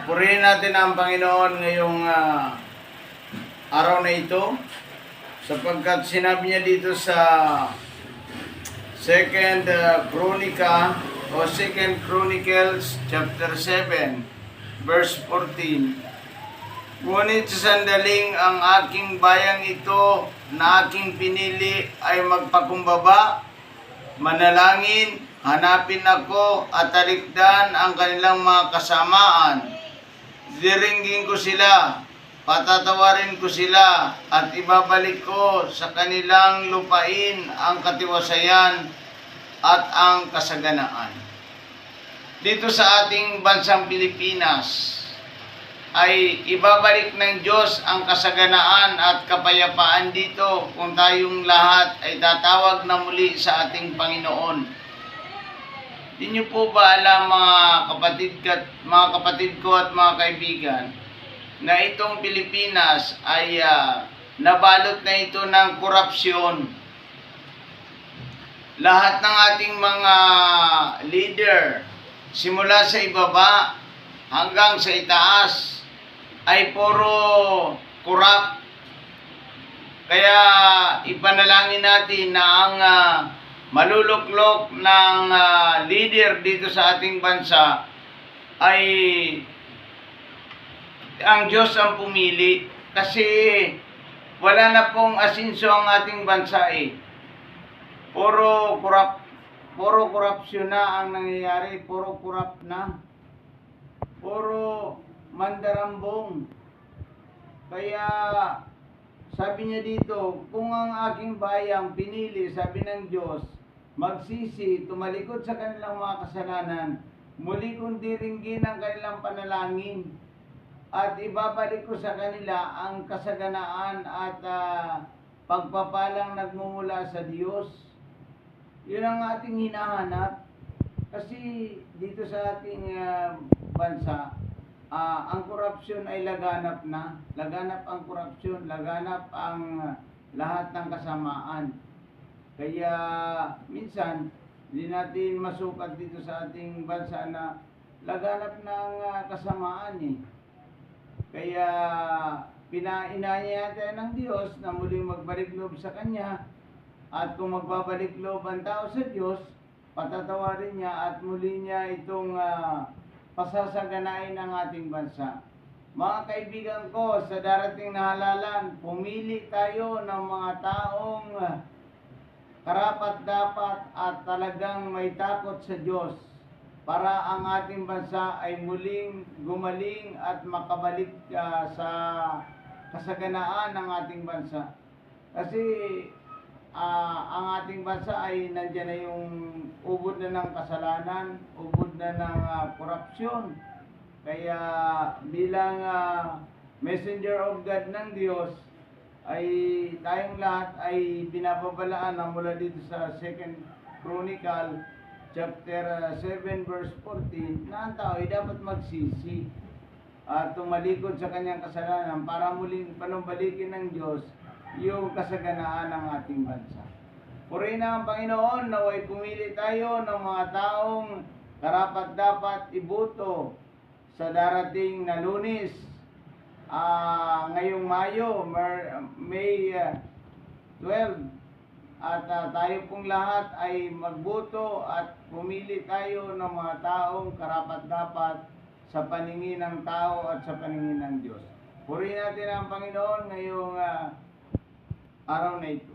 Purihin natin ang Panginoon ngayong araw na ito sapagkat sinabi niya dito sa Second Chronicles chapter 7 verse 14. Ngunit sa sandaling ang aking bayang ito na aking pinili ay magpakumbaba, manalangin, hanapin ako at talikdan ang kanilang mga kasamaan. Diringgin ko sila, patatawarin ko sila, at ibabalik ko sa kanilang lupain ang katiwasayan at ang kasaganaan. Dito sa ating bansang Pilipinas, ay ibabalik ng Diyos ang kasaganaan at kapayapaan dito kung tayong lahat ay tatawag na muli sa ating Panginoon. Di niyo po ba alam mga kapatid ko at mga kaibigan na itong Pilipinas ay nabalot na ito ng korupsyon. Lahat ng ating mga leader, simula sa ibaba hanggang sa itaas, ay puro corrupt. Kaya ipanalangin natin na ang maluluklok ng leader dito sa ating bansa ay ang Diyos ang pumili, kasi wala na pong asinso ang ating bansa eh. Puro korupsyon na ang nangyayari, puro corrupt na. Puro mandarambong. Kaya sabi niya dito, kung ang aking bayang pinili, sabi ng Diyos, magsisi, tumalikod sa kanilang mga kasalanan, muli kong diringgin ang kanilang panalangin, at ibabalik ko sa kanila ang kasaganaan at pagpapalang nagmumula sa Diyos. Yun ang ating hinahanap. Kasi dito sa ating bansa, ang korupsyon ay laganap na. Laganap ang korupsyon, laganap ang lahat ng kasamaan. Kaya minsan, hindi natin masukat dito sa ating bansa na laganap ng kasamaan eh. Kaya pinainaya tayo ng Diyos na muling magbalik loob sa Kanya. At kung magbabalik loob ang tao sa Diyos, patatawarin niya at muli niya itong pasasaganain ng ating bansa. Mga kaibigan ko, sa darating na halalan, pumili tayo ng mga taong karapat-dapat at talagang may takot sa Diyos para ang ating bansa ay muling gumaling at makabalik sa kasaganaan ng ating bansa. Kasi ang ating bansa ay nandiyan na yung ubod na ng kasalanan, ubod na ng korupsyon. Kaya bilang messenger of God ng Diyos, ay tayong lahat ay binababalaan na mula dito sa Second Chronicle chapter 7 verse 14 na ang tao ay dapat magsisi at tumalikod sa kanyang kasalanan para muling panumbalikin ng Diyos yung kasaganaan ng ating bansa. Purihin na ang Panginoon, naway pumili tayo ng mga taong karapat-dapat iboto sa darating na Lunes. Ngayong May 12. At tayo pong lahat ay magboto at pumili tayo ng mga taong karapat-dapat sa paningin ng tao at sa paningin ng Diyos. Purihin natin ang Panginoon ngayong araw na ito.